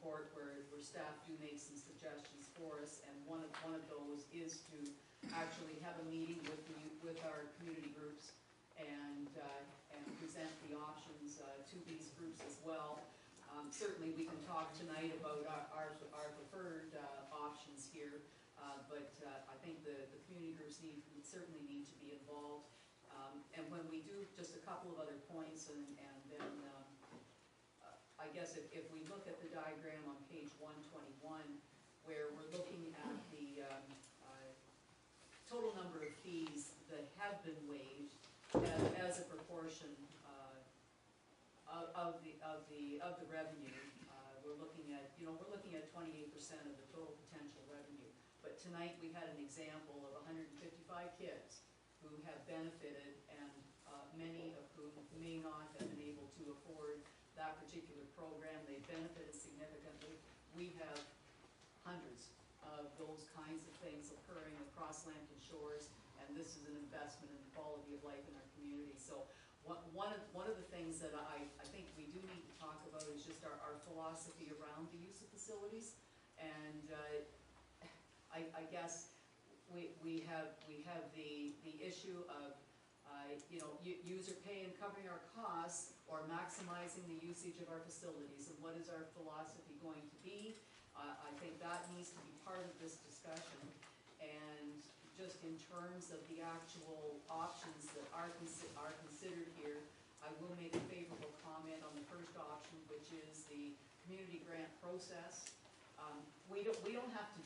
report where staff do make some suggestions for us, and one of those is to actually have a meeting with our community groups and present the options to these groups as well. Certainly we can talk tonight about our preferred options here, but I think the community groups would certainly need to be involved. And when we do, just a couple of other points, and then I guess if we look at the diagram on page 121, where we're looking at the total number of fees that have been waived as a proportion of the revenue, we're looking at 28% of the total potential revenue. But tonight we had an example of 155 kids who have benefited, and many of whom may not have been able to afford that particular program. They benefited significantly. We have hundreds of those kinds of things occurring across Lambton Shores, and this is an investment in the quality of life in our community. So one of the things that I think we do need to talk about is just our philosophy around the use of facilities. And I guess we have the issue of user pay and covering our costs, or maximizing the usage of our facilities, and what is our philosophy going to be. I think that needs to be part of this discussion. And just in terms of the actual options that are considered here, I will make a favorable comment on the first option, which is the community grant process. We don't have to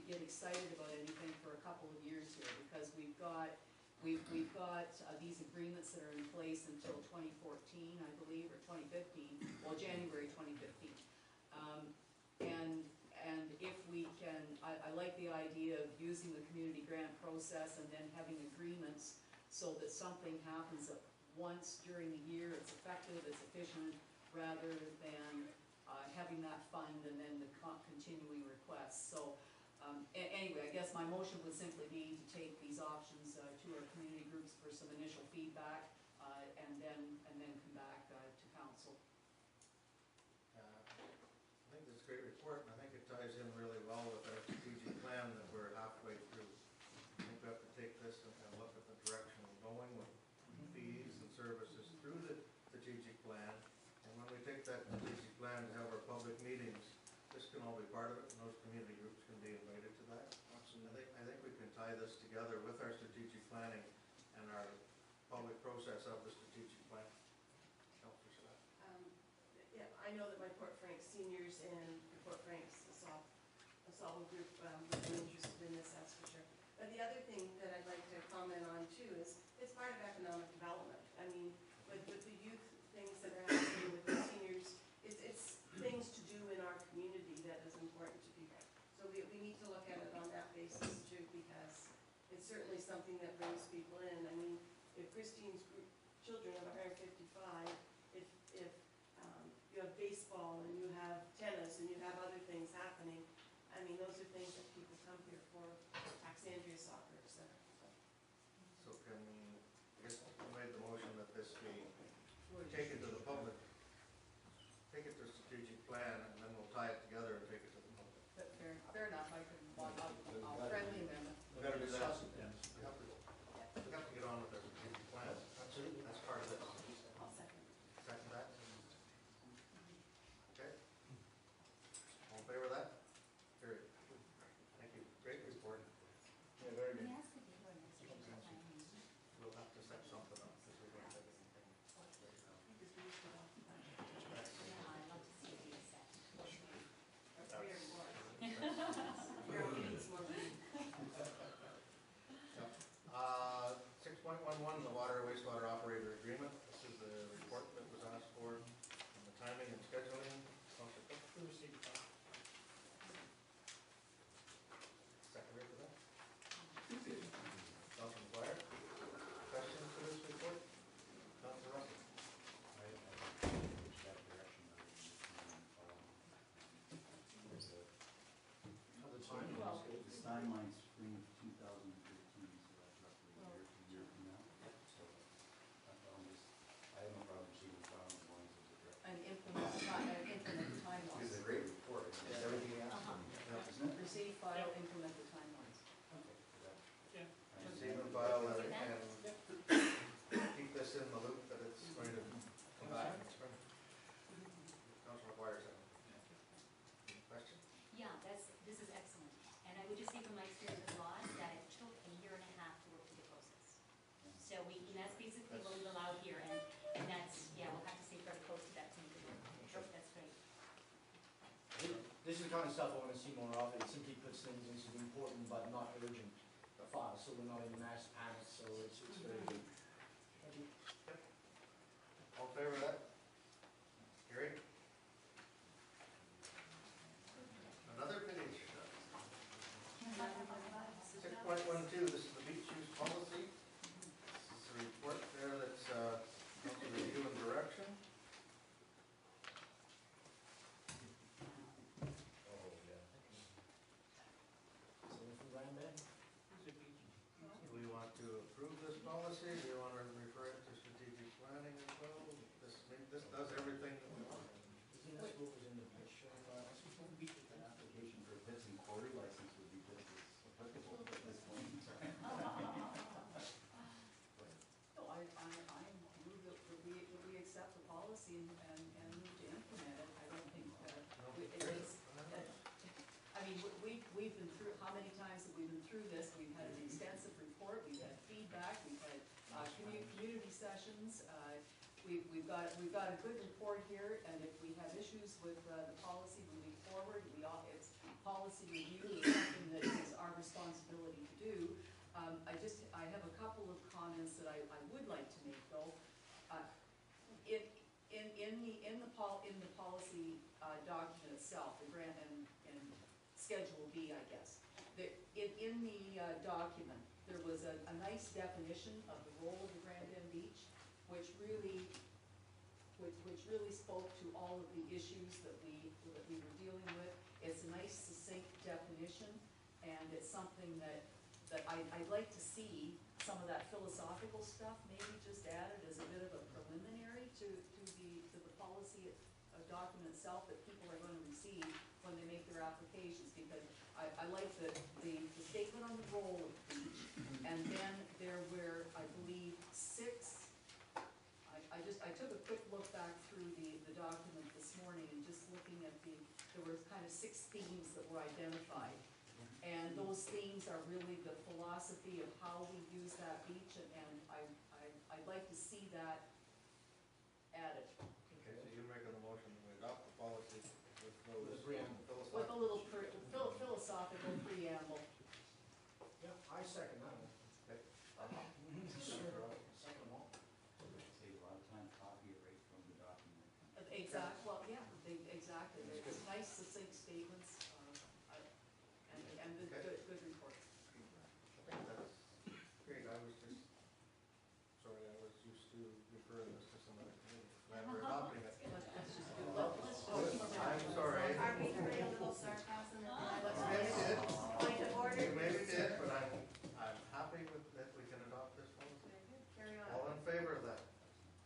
get excited about anything for a couple of years here, because we've got these agreements that are in place until 2014, I believe, or 2015. Well, January 2015. And if we can, I like the idea of using the community grant process and then having agreements so that something happens once during the year, it's effective, it's efficient, rather than having that fund and then the continuing requests. So anyway, I guess my motion would simply be to take these options to our community groups for some initial feedback, and then come back to council. I think this is a great report, and I think it ties in really well with our strategic plan that we're halfway through. I think we have to take this and look at the direction we're going with fees and services through the strategic plan. And when we take that strategic plan to have our public meetings, this can all be part of it, and those community groups can be invited to that. Absolutely. I think we can tie this together with our strategic planning and our public process of the strategic plan. Councillor Scott. Yeah, I know that my Port Frank seniors and the Port Franks assault group would be interested in this, that's for sure. But the other thing that I'd like to comment on too is it's part of economic development. I mean, with the youth things that are happening with the seniors, it's things to do in our community that is important to people. So we need to look at it on that basis too, because it's certainly something that brings people in. I mean, if Christine's children are 155, if you have baseball and you have tennis and you have other things happening, I mean, those are things that people come here for, Alexandria Soccer, etc. So can we, I guess we made the motion that this be taken to the public, take it to a strategic plan, and then we'll tie it together and take it to the public. But fair enough. I'll friendly amendment. We've got to do that. We have to get on with our strategic plan. Absolutely. That's part of it. I'll second. Second that? Okay. All in favor of that? Carried. Thank you. Great report. Yeah, very good. We'll have to set something up because we don't have anything. I would just say from my experience with laws, that it took a year and a half to work through the process. So and that's basically what we've allowed here, and that's, yeah, we'll have to stay very close to that to make it work. That's great. This is the kind of stuff I want to see more of. It simply puts things into the important but not urgent file, so we're not in mass panic, so it's very good. Thank you. All in favor of that? Carried. Another page. 6.12, this is the beach use policy. This is a report there that's also review and direction. Oh, yeah. So if we ran back, Do we want to approve this policy? Do you want to refer it to strategic planning as well? This does everything that we want. isn't this what was in the beach? An application for a pits and quarry license would be just as applicable at this point. No, I move that we accept the policy and move to implement it. I don't think that, it is, I mean, we've been through, how many times have we been through this? We've had an extensive report, we've had feedback, we've had community sessions. We've got a good report here, and if we have issues with the policy moving forward, it's policy review is something that is our responsibility to do. I have a couple of comments that I would like to make though. In the policy document itself, the grant and Schedule B, I guess. In the document, there was a nice definition of the role of the Grand End Beach, which really spoke to all of the issues that we were dealing with. It's a nice succinct definition, and it's something that I'd like to see some of that philosophical stuff maybe just added as a bit of a preliminary to the policy document itself that people are going to receive when they make their applications, because I like the statement on the role of the beach, and then there were, I believe, 6. I took a quick look back through the document this morning, and just looking at there were kind of 6 themes that were identified. And those themes are really the philosophy of how we use that beach, and I'd like to see that added. Okay, so you're making the motion to adopt the policy with no With a preamble. With a little philosophical preamble. Yeah, I second that one. Okay. Sure. Second them all. Save a lot of time, copy it right from the document. Exactly, well, yeah, exactly. It's nice succinct statements, and good reports. That's great, I was just, sorry, I was used to referring this to some other committee. Glad we're adopting it. Let's go. I'm sorry. Are we afraid of a little sarcasm at the end? Maybe did. Point of order? You maybe did, but I'm happy with that we can adopt this policy. Very good. Carry on. All in favor of that?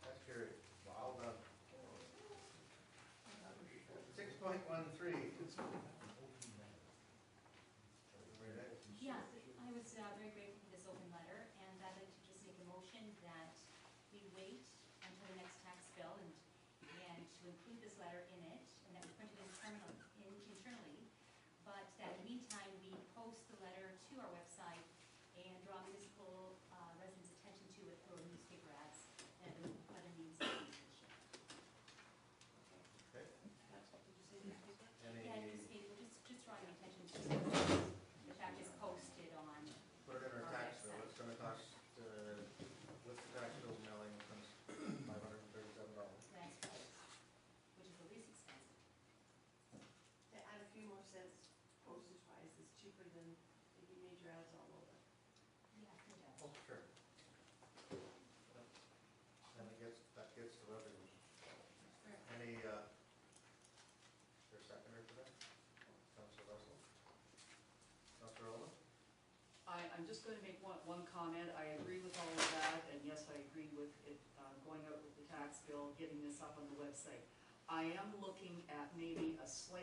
That's carried. Well done. 6.13. Yeah, I was very grateful for this open letter, and I'd like to just make a motion that we wait until the next tax bill and to include this letter in it, and that we print it internally, but that in the meantime, we post the letter to our website and draw municipal residents' attention to it through newspaper ads and other means of communication. Okay. Did you say newspaper? Yeah, Any, newspaper, just drawing attention to the fact it's posted on. put it in our Our tax bill, website. it's gonna cost, with the tax bill mailing, it comes $537. That's right, which is the least expensive. To add a few more cents postage wise is cheaper than if you made your ads all over. Yeah, no doubt. Oh, sure. And that gets the revenue. Any, is there a seconder for that? Councilor Russell? Councilor Owen? I'm just going to make one comment. I agree with all of that, and yes, I agree with it going out with the tax bill, getting this up on the website. I am looking at maybe a slight